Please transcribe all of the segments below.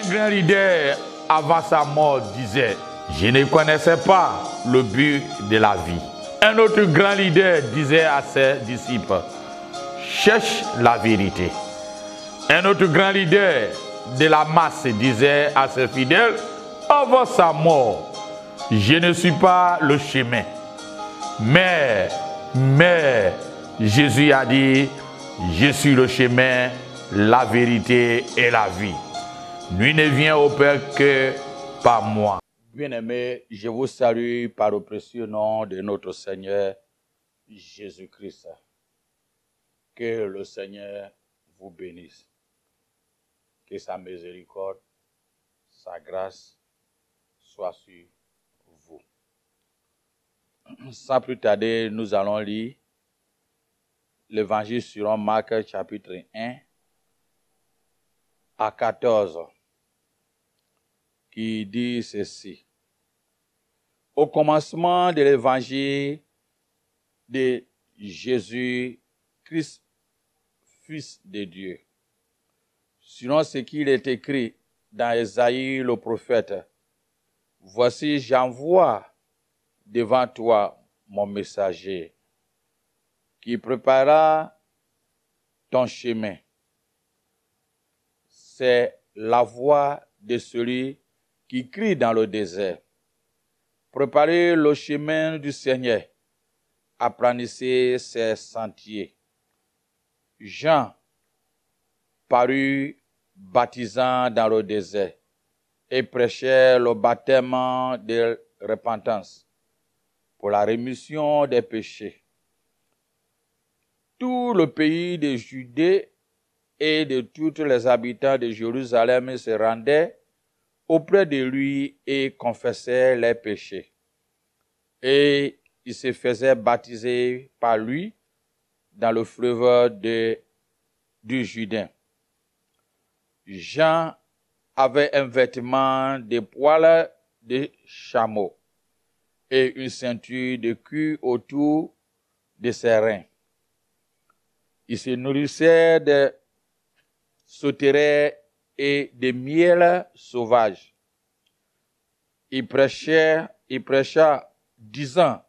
grand leader, avant sa mort, disait, je ne connaissais pas le but de la vie. Un autre grand leader disait à ses disciples, cherche la vérité. Un autre grand leader de la masse disait à ses fidèles, avant sa mort, je ne suis pas le chemin. Mais Jésus a dit, je suis le chemin, la vérité et la vie. Nul ne vient au Père que par moi. Bien-aimés, je vous salue par le précieux nom de notre Seigneur Jésus-Christ. Que le Seigneur vous bénisse. Que sa miséricorde, sa grâce soit sur vous. Sans plus tarder, nous allons lire l'évangile selon Marc chapitre 1 à 14 qui dit ceci. Au commencement de l'évangile de Jésus-Christ, Fils de Dieu, selon ce qu'il est écrit dans Ésaïe le prophète, voici j'envoie devant toi mon messager qui préparera ton chemin. C'est la voix de celui qui crie dans le désert. Préparez le chemin du Seigneur, aplanissez ses sentiers. Jean parut baptisant dans le désert et prêchait le baptême de repentance pour la rémission des péchés. Tout le pays de Judée et de tous les habitants de Jérusalem se rendaient auprès de lui et confessaient leurs péchés. Et ils se faisaient baptiser par lui dans le fleuve du Jourdain. Jean avait un vêtement de poils de chameau et une ceinture de cuir autour de ses reins. Il se nourrissait de sauterelles et de miel sauvage. Il prêcha, disant,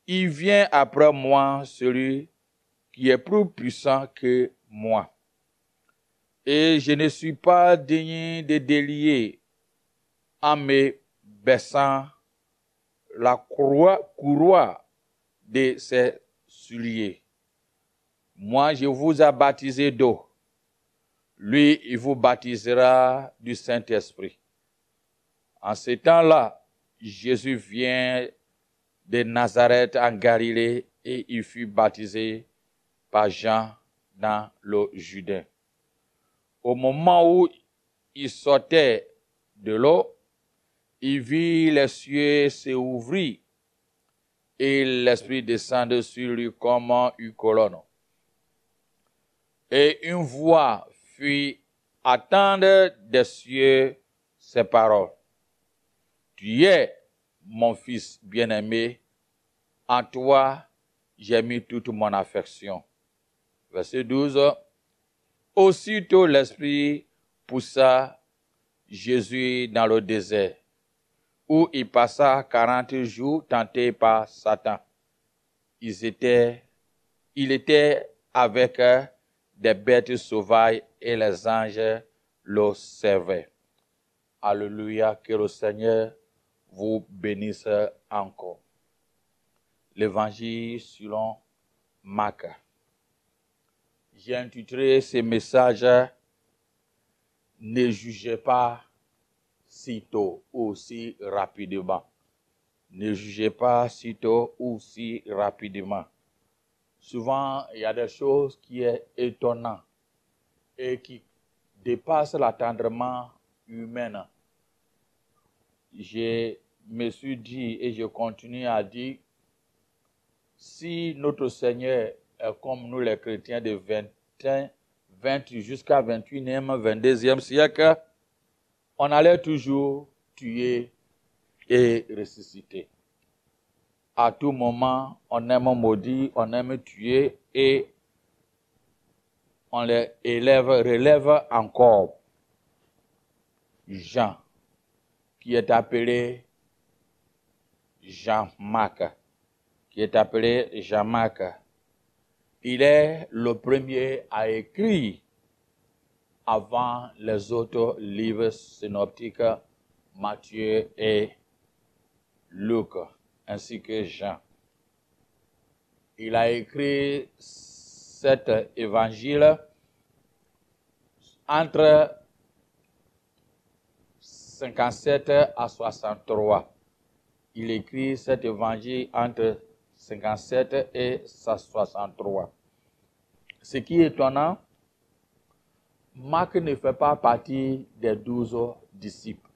il vient après moi celui qui est plus puissant que moi. Et je ne suis pas digne de délier en me baissant la courroie de ses souliers. Moi, je vous ai baptisé d'eau. Lui, il vous baptisera du Saint-Esprit. En ce temps-là, Jésus vient de Nazareth en Galilée et il fut baptisé par Jean dans le Jourdain. Au moment où il sortait de l'eau, il vit les cieux s'ouvrir et l'Esprit descendre sur lui comme une colonne. Et une voix fit entendre des cieux ces paroles. Tu es mon fils bien-aimé, en toi j'ai mis toute mon affection. Verset 12. Aussitôt l'Esprit poussa Jésus dans le désert, où il passa 40 jours tenté par Satan. Il était avec des bêtes sauvages et les anges le servaient. Alléluia, que le Seigneur vous bénisse encore. L'évangile selon Marc. J'ai intitulé ce message « Ne jugez pas si tôt ou si rapidement ». Ne jugez pas si tôt ou si rapidement. Souvent, il y a des choses qui sont étonnantes et qui dépassent l'attendement humain. Je me suis dit et je continue à dire, si notre Seigneur est comme nous les chrétiens de 20 jusqu'à 21e, 22e siècle, on allait toujours tuer et ressusciter. À tout moment, on aime maudire, on aime tuer et on les relève encore. Jean, qui est appelé Jean-Marc, il est le premier à écrire avant les autres livres synoptiques, Matthieu et Luc, ainsi que Jean. Il a écrit cet évangile entre 57 à 63. Il écrit cet évangile entre 57 et 63. Ce qui est étonnant, Marc ne fait pas partie des 12 disciples,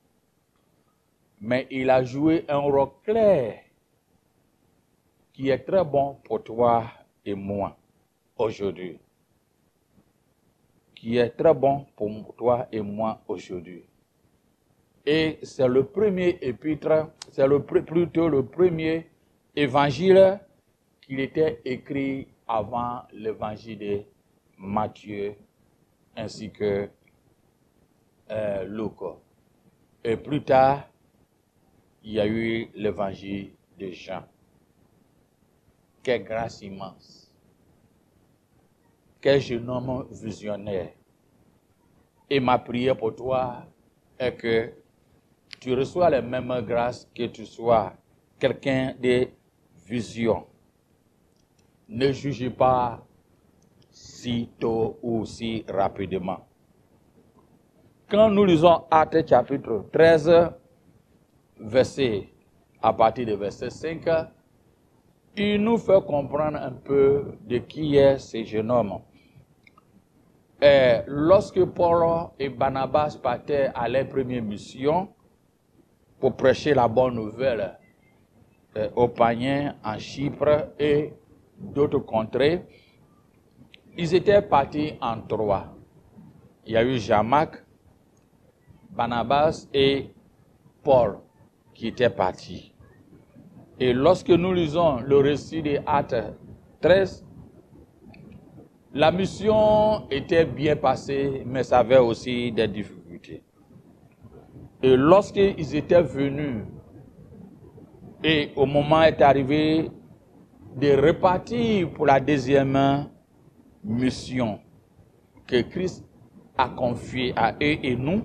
mais il a joué un rôle clair qui est très bon pour toi et moi aujourd'hui. Et c'est le premier épître, plutôt le premier évangile qu'il était écrit avant l'évangile de Matthieu ainsi que Luc. Et plus tard, il y a eu l'évangile de Jean. Quelle grâce immense! Quel jeune homme visionnaire! Et ma prière pour toi est que tu reçois les mêmes grâces, que tu sois quelqu'un de vision. Ne juge pas si tôt ou si rapidement. Quand nous lisons Actes chapitre 13, à partir du verset 5, il nous fait comprendre un peu de qui est ce jeune homme. Et lorsque Paul et Barnabas partaient à leur première mission pour prêcher la bonne nouvelle aux païens en Chypre et d'autres contrées, ils étaient partis en trois. Il y a eu Jean-Marc, Barnabas et Paul qui étaient partis. Et lorsque nous lisons le récit des Actes 13, la mission était bien passée, mais ça avait aussi des difficultés. Et lorsqu'ils étaient venus, et au moment est arrivé de repartir pour la deuxième mission que Christ a confiée à eux et nous,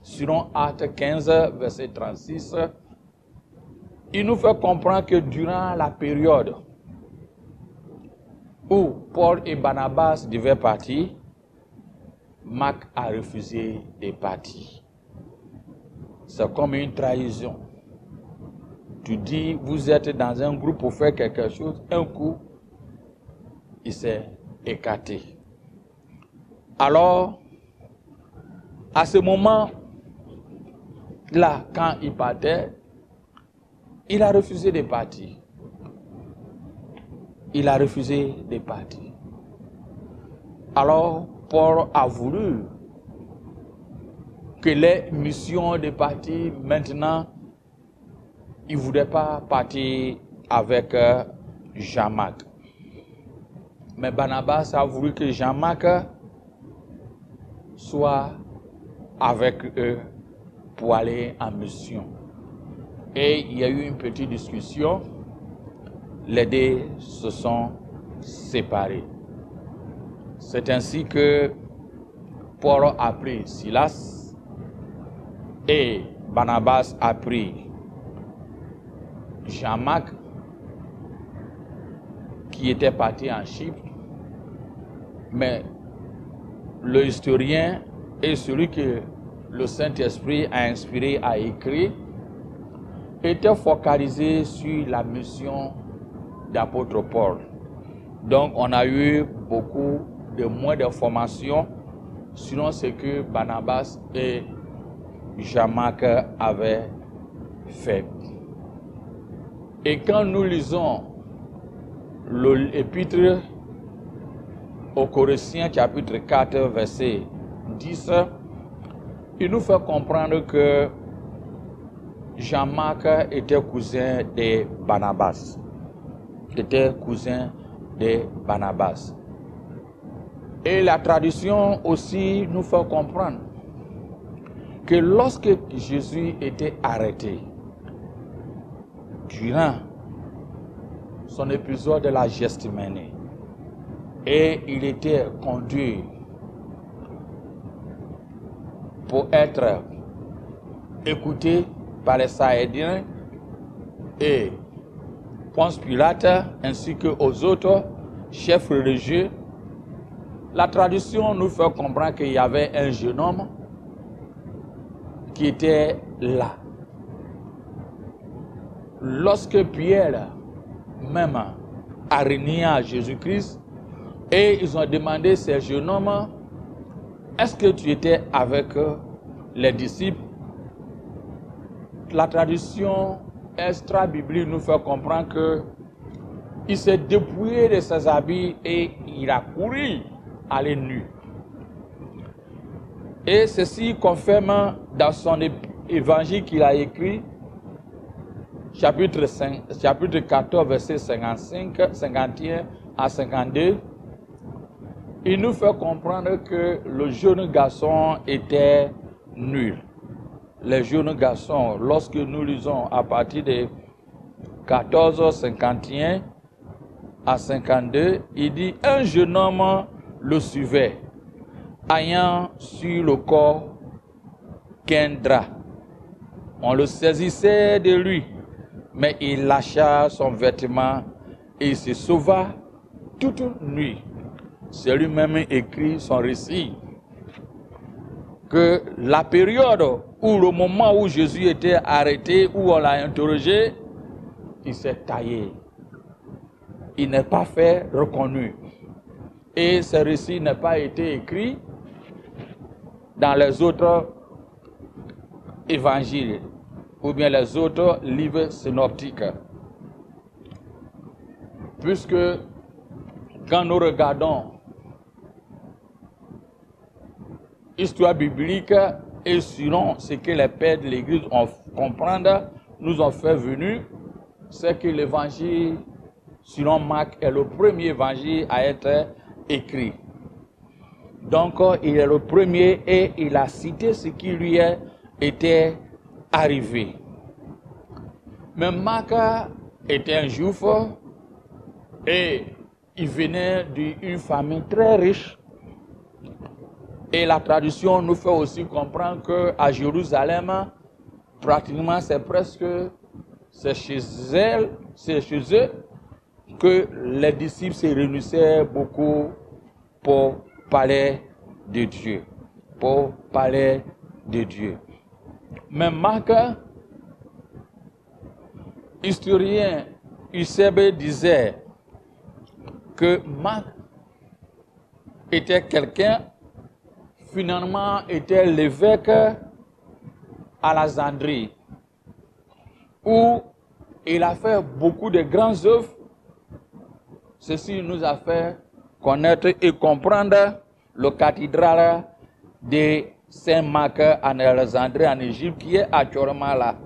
selon Actes 15, verset 36, il nous fait comprendre que durant la période où Paul et Barnabas devaient partir, Marc a refusé de partir. C'est comme une trahison. Tu dis, vous êtes dans un groupe pour faire quelque chose, un coup, il s'est écarté. Alors, à ce moment-là, quand il partait, il a refusé de partir. Alors, Paul a voulu que les missions de partir maintenant, il ne voulait pas partir avec Jean-Marc. Mais Barnabas a voulu que Jean-Marc soit avec eux pour aller en mission. Et il y a eu une petite discussion. Les deux se sont séparés. C'est ainsi que Paul a pris Silas et Barnabas a pris Jean-Marc qui était parti en Chypre. Mais le historien et celui que le Saint-Esprit a inspiré à écrire était focalisé sur la mission d'apôtre Paul. Donc on a eu beaucoup de moins d'informations sur ce que Barnabas et Jean-Marc avaient fait. Et quand nous lisons l'épître aux Corinthiens chapitre 4 verset 10, il nous fait comprendre que Jean-Marc était cousin de Barnabas. Et la tradition aussi nous fait comprendre que lorsque Jésus était arrêté, durant son épisode de la Gethsémane, et il était conduit pour être écouté par les Sahédiens et Ponce Pilate ainsi qu'aux autres chefs religieux, la tradition nous fait comprendre qu'il y avait un jeune homme qui était là. Lorsque Pierre même a renié à Jésus-Christ et ils ont demandé à ce jeune homme, est-ce que tu étais avec les disciples? La tradition extra-biblique nous fait comprendre qu'il s'est dépouillé de ses habits et il a couru aller nu. Et ceci confirme dans son évangile qu'il a écrit, chapitre 14, verset 55, 51 à 52, il nous fait comprendre que le jeune garçon était nul. Les jeunes garçons, lorsque nous lisons à partir de 14, 51 à 52, il dit « Un jeune homme le suivait, ayant sur le corps qu'un drap. On le saisissait de lui, mais il lâcha son vêtement et il se sauva toute nuit. » C'est lui-même écrit son récit. Que la période ou le moment où Jésus était arrêté, où on l'a interrogé, il s'est taillé. Il n'est pas fait reconnu. Et ce récit n'a pas été écrit dans les autres évangiles ou bien les autres livres synoptiques. Puisque quand nous regardons l'histoire biblique et selon ce que les pères de l'Église ont comprendre, nous ont fait venir, c'est que l'évangile selon Marc est le premier évangile à être écrit. Donc il est le premier et il a cité ce qui lui était arrivé. Mais Marc était un juif et il venait d'une famille très riche. Et la tradition nous fait aussi comprendre qu'à Jérusalem, pratiquement c'est chez eux que les disciples se réunissaient beaucoup pour parler de Dieu. Pour parler de Dieu. Mais Marc, historien Eusèbe disait que Marc était quelqu'un, finalement était l'évêque à Alexandrie, où il a fait beaucoup de grandes œuvres. Ceci nous a fait connaître et comprendre le cathédrale de Saint-Marc en Alexandrie, en Égypte, qui est actuellement là,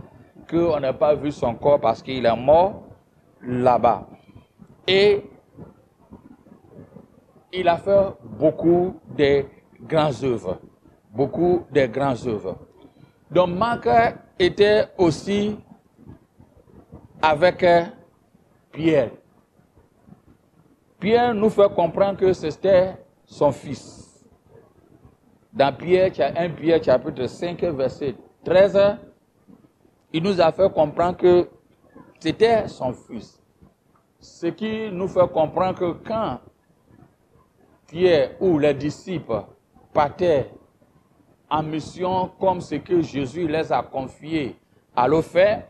qu'on n'a pas vu son corps parce qu'il est mort là-bas. Et il a fait beaucoup de grandes œuvres. Beaucoup de grandes œuvres. Donc Marc était aussi avec Pierre. Pierre nous fait comprendre que c'était son fils. Dans Pierre, 1 Pierre chapitre 5, verset 13, il nous a fait comprendre que c'était son fils. Ce qui nous fait comprendre que quand Pierre ou les disciples partaient en mission comme ce que Jésus les a confiés à le faire,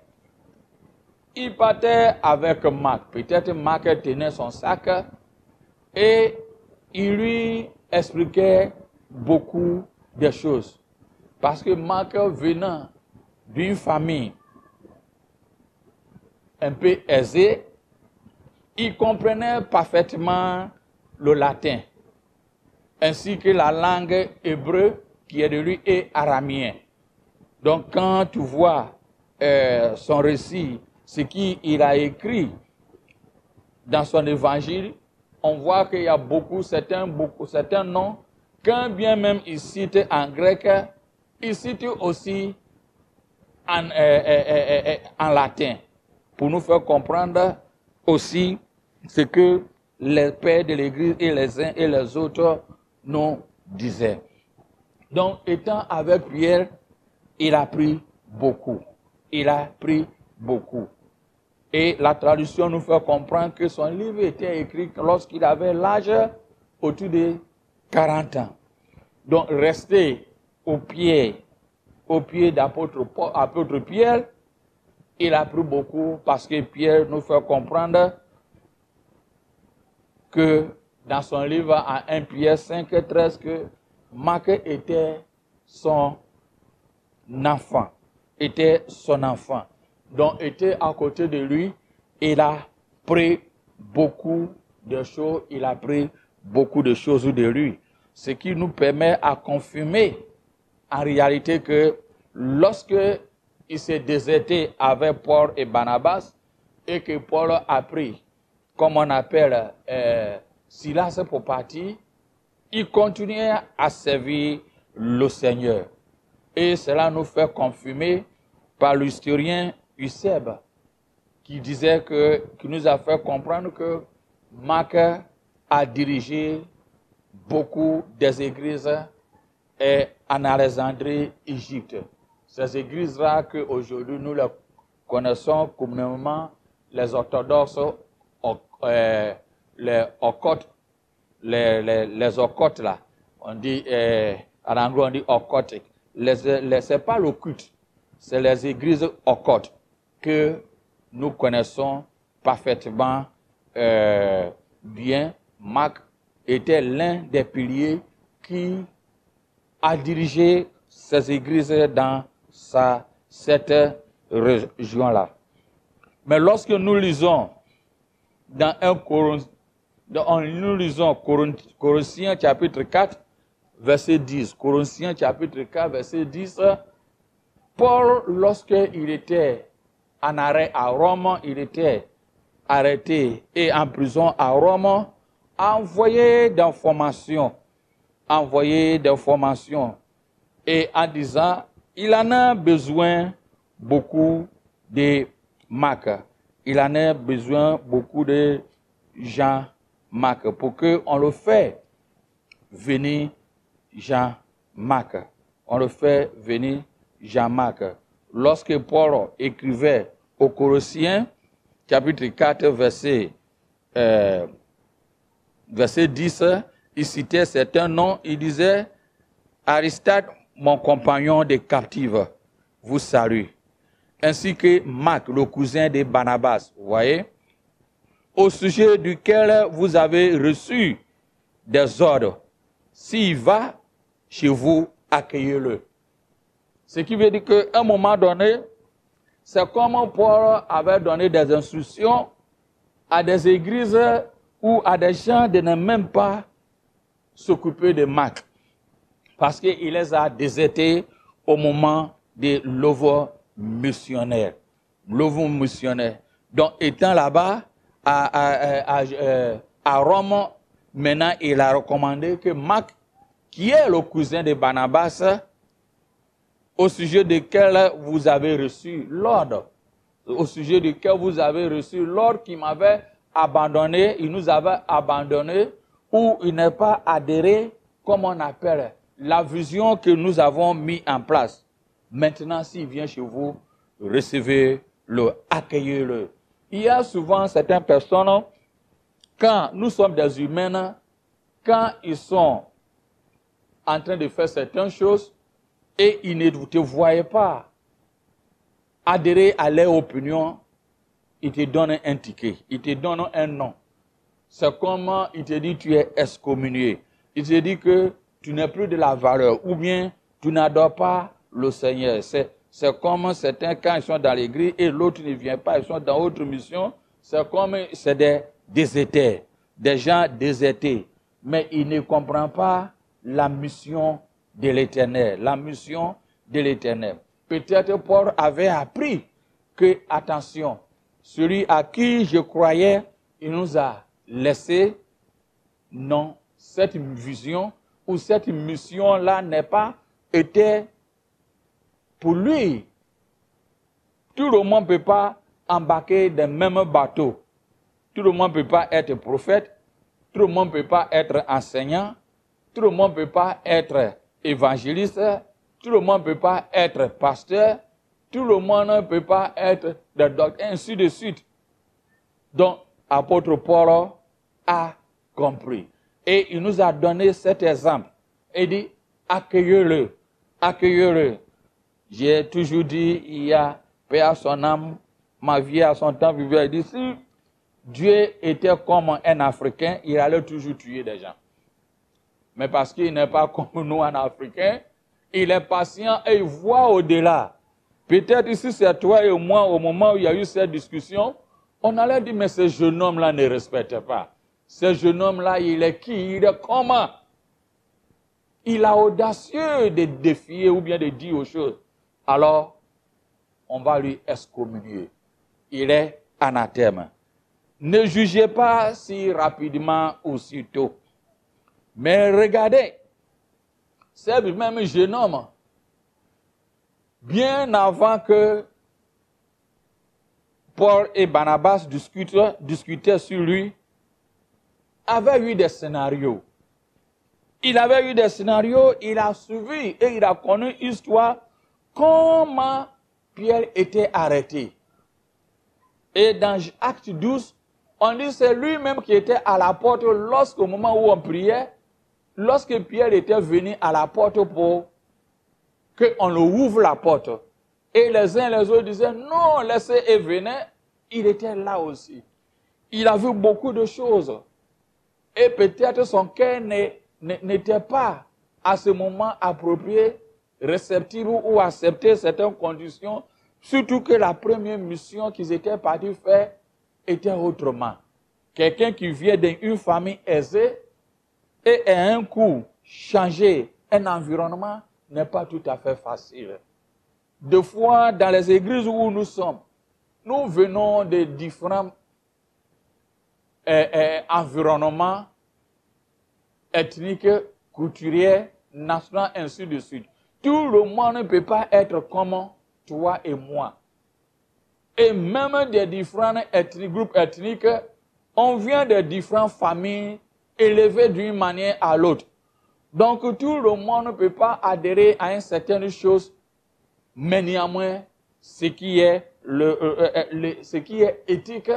ils partaient avec Marc. Peut-être Marc tenait son sac et il lui expliquait beaucoup de choses. Parce que Marc venant d'une famille un peu aisée, il comprenait parfaitement le latin, ainsi que la langue hébreu qui est de lui et araméen. Donc quand tu vois son récit, ce qu'il a écrit dans son évangile, on voit qu'il y a certains noms, quand bien même il cite en grec, Il cite aussi en latin, pour nous faire comprendre aussi ce que les pères de l'Église et les uns et les autres nous disaient. Donc, étant avec Pierre, il a pris beaucoup. Il a pris beaucoup. Et la tradition nous fait comprendre que son livre était écrit lorsqu'il avait l'âge autour de 40 ans. Donc, rester au pied d'apôtre Pierre, il a pris beaucoup parce que Pierre nous fait comprendre que dans son livre à 1 Pierre 5, 13, que Marc était son enfant. Donc, était à côté de lui, il a pris beaucoup de choses, de lui. Ce qui nous permet à confirmer en réalité que lorsque il s'est déserté avec Paul et Barnabas et que Paul a pris, comme on appelle Silas pour partir, il continuait à servir le Seigneur. Et cela nous fait confirmer par l'historien Eusèbe, qui nous a fait comprendre que Marc a dirigé beaucoup des églises en Alexandrie, Égypte. Ces églises-là qu'aujourd'hui nous les connaissons communément, les orthodoxes, les occultes, les occultes là, on dit, en anglais on dit occultes. C'est pas le culte, c'est les églises occultes que nous connaissons parfaitement bien. Marc était l'un des piliers qui a dirigé ces églises dans cette région-là. Mais lorsque nous lisons dans Corinthiens chapitre 4, verset 10, Corinthiens chapitre 4, verset 10, Paul, lorsqu'il était en arrêt à Rome, il était arrêté et en prison à Rome, a envoyé d'informations et en disant, il en a besoin beaucoup de Marc. Il en a besoin beaucoup de Jean-Marc pour qu'on le fait venir Jean-Marc. Lorsque Paul écrivait aux Colossiens, chapitre 4, verset 10, il citait certains noms, il disait, Aristarque, mon compagnon de captive, vous salue, ainsi que Marc, le cousin de Barnabas, vous voyez, au sujet duquel vous avez reçu des ordres. S'il va chez vous, accueillez-le. Ce qui veut dire qu'à un moment donné, c'est comme Paul avait donné des instructions à des églises ou à des gens de ne même pas s'occuper de Marc. Parce qu'il les a désertés au moment de l'œuvre missionnaire. Donc, étant là-bas, à Rome, maintenant, il a recommandé que Marc, qui est le cousin de Barnabas, au sujet duquel vous avez reçu l'ordre, qui m'avait abandonné, il nous avait abandonné, ou il n'est pas adhéré, comme on appelle, la vision que nous avons mis en place. Maintenant, s'il vient chez vous, recevez-le, accueillez-le. Il y a souvent certaines personnes, quand nous sommes des humains, quand ils sont en train de faire certaines choses, et ils ne te voient pas adhérer à leur opinion, ils te donnent un ticket, ils te donnent un nom. C'est comme il te dit tu es excommunié. Il te dit que tu n'es plus de la valeur, ou bien tu n'adores pas le Seigneur. C'est comme certains, quand ils sont dans l'église et l'autre ne vient pas, ils sont dans autre mission, c'est des déserteurs, des gens désertés. Mais ils ne comprennent pas la mission de l'Éternel, Peut-être Paul avait appris que, attention, celui à qui je croyais, il nous a laissé, non, cette vision ou cette mission-là n'est pas été pour lui, tout le monde ne peut pas embarquer dans le même bateau. Tout le monde ne peut pas être prophète. Tout le monde ne peut pas être enseignant. Tout le monde ne peut pas être évangéliste. Tout le monde ne peut pas être pasteur. Tout le monde ne peut pas être de docteur, ainsi de suite. Donc, apôtre Paul a compris. Et il nous a donné cet exemple. Il dit, accueillez-le, accueillez-le. J'ai toujours dit, il y a paix à son âme, ma vie à son temps vivant. Il dit, si Dieu était comme un Africain, il allait toujours tuer des gens. Mais parce qu'il n'est pas comme nous, un Africain, il est patient et il voit au-delà. Peut-être ici, c'est toi et moi, au moment où il y a eu cette discussion, on allait dire, mais ce jeune homme-là ne respecte pas. Ce jeune homme-là, il est qui? Il est comment? Il a audacieux de défier ou bien de dire aux choses. Alors, on va lui excommunier. Il est anathème. Ne jugez pas si rapidement ou si tôt. Mais regardez, ce même jeune homme, bien avant que Paul et Barnabas discutaient sur lui, avait eu des scénarios. Il avait eu des scénarios, il a suivi et il a connu une histoire comment Pierre était arrêté. Et dans Acte 12, on dit que c'est lui-même qui était à la porte lorsqu'au moment où on priait, lorsque Pierre était venu à la porte pour qu'on le ouvre la porte. Et les uns et les autres disaient, non, laissez et venez. Il était là aussi. Il a vu beaucoup de choses. Et peut-être son cœur n'était pas à ce moment approprié, réceptif ou accepter certaines conditions, surtout que la première mission qu'ils étaient partis faire était autrement. Quelqu'un qui vient d'une famille aisée et à un coup changer un environnement n'est pas tout à fait facile. Deux fois, dans les églises où nous sommes, nous venons de différents environnements ethniques, coutumiers, nationaux, ainsi de suite. Tout le monde ne peut pas être comme toi et moi. Et même des différents groupes ethniques, on vient de différentes familles élevées d'une manière à l'autre. Donc tout le monde ne peut pas adhérer à une certaine chose, mais néanmoins, ce qui est éthique,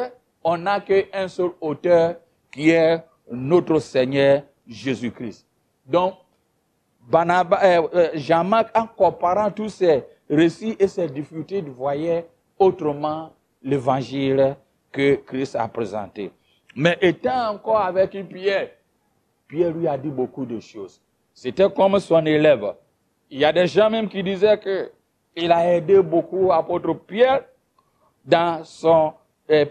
on n'a qu'un seul auteur qui est notre Seigneur Jésus-Christ. Donc, Jean-Marc, en comparant tous ces récits et ces difficultés, voyait autrement l'évangile que Christ a présenté. Mais étant encore avec Pierre, Pierre lui a dit beaucoup de choses. C'était comme son élève. Il y a des gens même qui disaient qu'il a aidé beaucoup l'apôtre Pierre dans son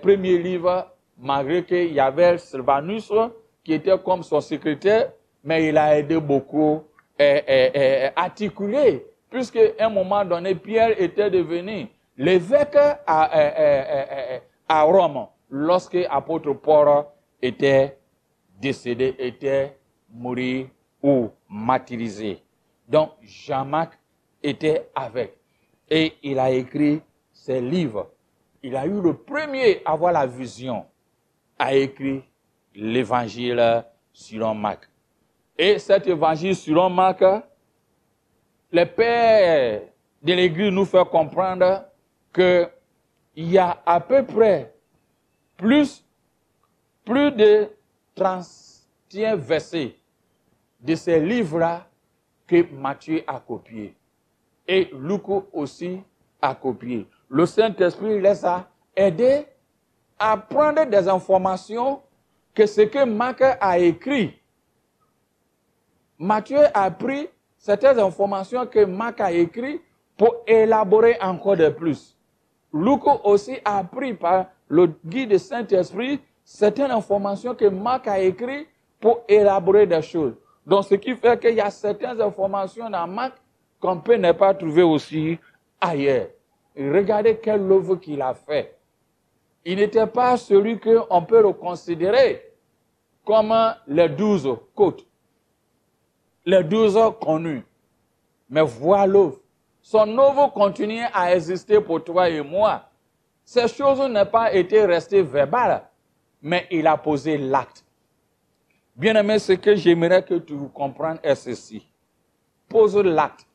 premier livre, malgré qu'il y avait Sylvanus qui était comme son secrétaire, mais il a aidé beaucoup articuler, puisque à un moment donné, Pierre était devenu l'évêque à Rome, lorsque l'apôtre Paul était décédé, était mort ou martyrisé. Donc, Jean-Marc était avec. Et il a écrit ses livres. Il a eu le premier à avoir la vision, a écrit l'évangile selon Marc. Et cet évangile selon Marc, les pères de l'Église nous font comprendre qu'il y a à peu près plus de 31 versets de ces livres-là que Matthieu a copié. Et Luc aussi a copié. Le Saint-Esprit les a aidés à prendre des informations que ce que Marc a écrit. Matthieu a pris certaines informations que Marc a écrites pour élaborer encore de plus. Luc aussi a pris par le guide du Saint-Esprit certaines informations que Marc a écrites pour élaborer des choses. Donc, ce qui fait qu'il y a certaines informations dans Marc qu'on peut ne pas trouver aussi ailleurs. Et regardez quelle œuvre qu'il a fait. Il n'était pas celui qu'on peut le considérer comme les 12 côtes, les 12 connus. Mais voilà l'œuvre. son œuvre continue à exister pour toi et moi. Ces choses n'ont pas été restées verbales, mais il a posé l'acte. Bien-aimé, ce que j'aimerais que tu comprennes est ceci. Pose l'acte.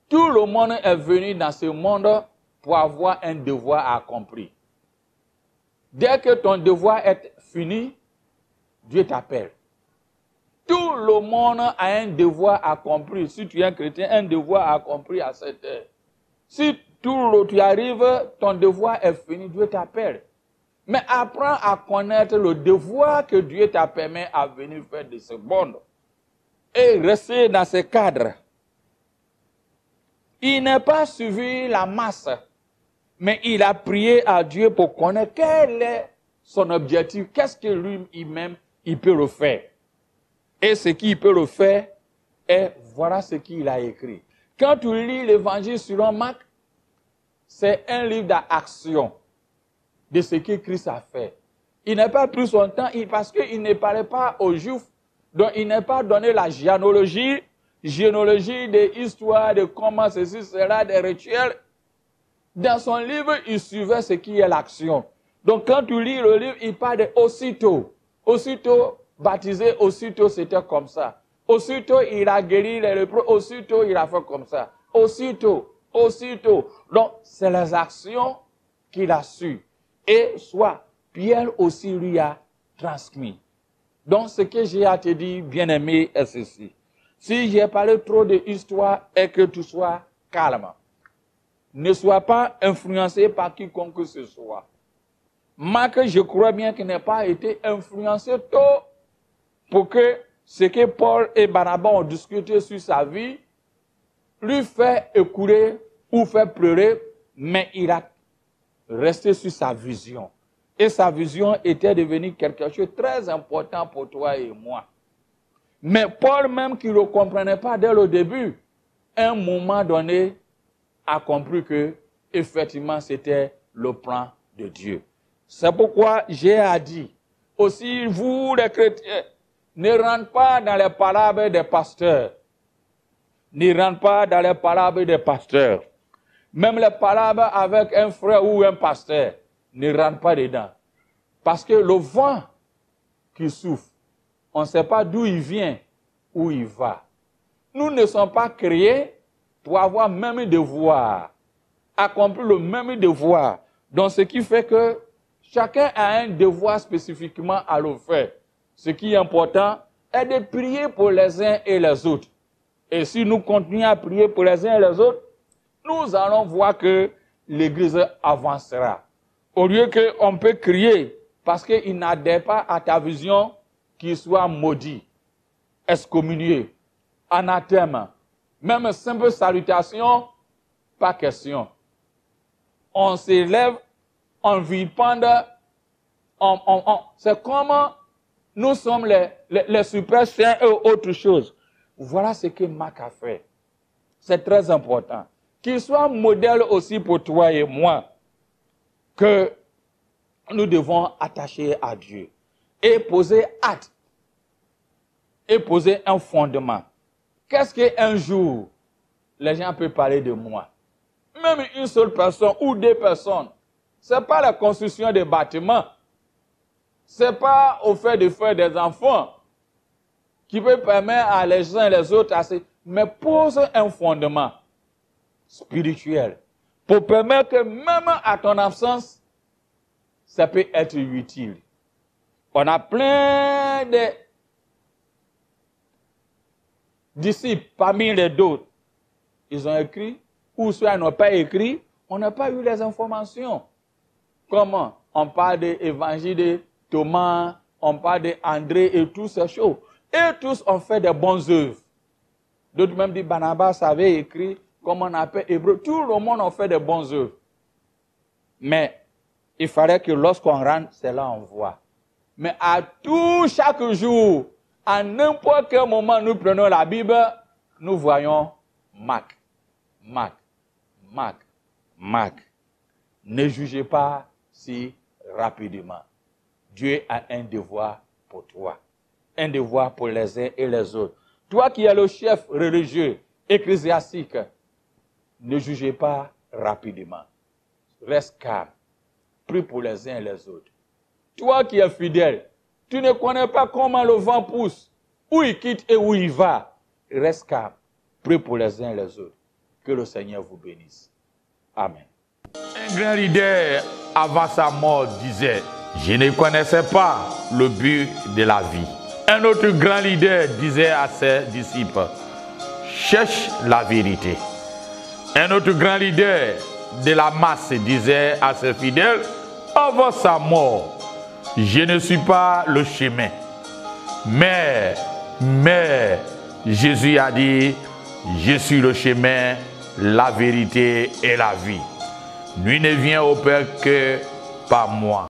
Tout le monde est venu dans ce monde pour avoir un devoir accompli. Dès que ton devoir est fini, Dieu t'appelle. Tout le monde a un devoir accompli. Si tu es un chrétien, un devoir accompli à cette heure. Si tu arrives, ton devoir est fini, Dieu t'appelle. Mais apprends à connaître le devoir que Dieu t'a permis à venir faire de ce monde. Et rester dans ce cadre. Il n'a pas suivi la masse, mais il a prié à Dieu pour connaître quel est son objectif, qu'est-ce que lui-même il peut le faire. Et ce qu'il peut le faire, et voilà ce qu'il a écrit. Quand tu lis l'évangile selon Marc, c'est un livre d'action de ce que Christ a fait. Il n'a pas pris son temps parce qu'il ne parlait pas aux Juifs, donc il n'a pas donné la généalogie des histoires, de comment ceci, cela, des rituels. Dans son livre, il suivait ce qui est l'action. Donc quand tu lis le livre, il parle de aussitôt. Aussitôt baptisé, aussitôt c'était comme ça. Aussitôt il a guéri les lépreux, aussitôt il a fait comme ça. Aussitôt. Donc c'est les actions qu'il a su. Et soit Pierre aussi lui a transmis. Donc ce que j'ai à te dire, bien-aimé, est ceci. Si j'ai parlé trop d'histoire et que tu sois calme, ne sois pas influencé par quiconque que ce soit. Marc, je crois bien qu'il n'a pas été influencé tôt pour que ce que Paul et Barnabas ont discuté sur sa vie lui fait écouler ou fait pleurer, mais il a resté sur sa vision. Et sa vision était devenue quelque chose de très important pour toi et moi. Mais Paul même qui ne le comprenait pas dès le début, à un moment donné, a compris que effectivement c'était le plan de Dieu. C'est pourquoi j'ai à dire, aussi vous les chrétiens, ne rentrez pas dans les palabres des pasteurs. Ne rentrez pas dans les palabres des pasteurs. Même les palabres avec un frère ou un pasteur, ne rentrez pas dedans. Parce que le vent qui souffle, on ne sait pas d'où il vient, où il va. Nous ne sommes pas créés pour avoir le même devoir, accomplir le même devoir. Donc ce qui fait que chacun a un devoir spécifiquement à le faire. Ce qui est important est de prier pour les uns et les autres. Et si nous continuons à prier pour les uns et les autres, nous allons voir que l'Église avancera. Au lieu qu'on peut crier parce qu'il n'adhère pas à ta vision, qu'il soit maudit, excommunié, anathème, même simple salutation, pas question. On s'élève, on vilipende, c'est comme nous sommes les super saints et autre chose. Voilà ce que Marc a fait. C'est très important. Qu'il soit modèle aussi pour toi et moi, que nous devons attacher à Dieu et poser acte et poser un fondement. Qu'est-ce qu'un jour, les gens peuvent parler de moi? Même une seule personne ou deux personnes. Ce n'est pas la construction des bâtiments. Ce n'est pas au fait de faire des enfants qui peut permettre à les uns et les autres mais pose un fondement spirituel pour permettre que même à ton absence, ça peut être utile. On a plein de disciples parmi les d'autres. Ils ont écrit, ou soit ils n'ont pas écrit, on n'a pas eu les informations. Comment? On parle de l'évangile de Thomas, on parle d'André et toutes ces choses. Et tous ont fait des bonnes œuvres. D'autres même disent, Barnabas avait écrit, comme on appelle hébreu. Tout le monde a fait des bonnes œuvres. Mais il fallait que lorsqu'on rentre, c'est là on voit. Mais à chaque jour, à n'importe quel moment nous prenons la Bible, nous voyons Marc. Ne jugez pas si rapidement. Dieu a un devoir pour toi. Un devoir pour les uns et les autres. Toi qui es le chef religieux, ecclésiastique, Ne jugez pas rapidement. Reste calme. Prie pour les uns et les autres. Toi qui es fidèle, tu ne connais pas comment le vent pousse, où il quitte et où il va. Reste calme. Prie pour les uns et les autres. Que le Seigneur vous bénisse. Amen. Un grand leader, avant sa mort, disait, je ne connaissais pas le but de la vie. Un autre grand leader disait à ses disciples, cherche la vérité. Un autre grand leader de la masse disait à ses fidèles, avant sa mort, je ne suis pas le chemin. Mais Jésus a dit, je suis le chemin, la vérité et la vie. Nul ne vient au Père que par moi.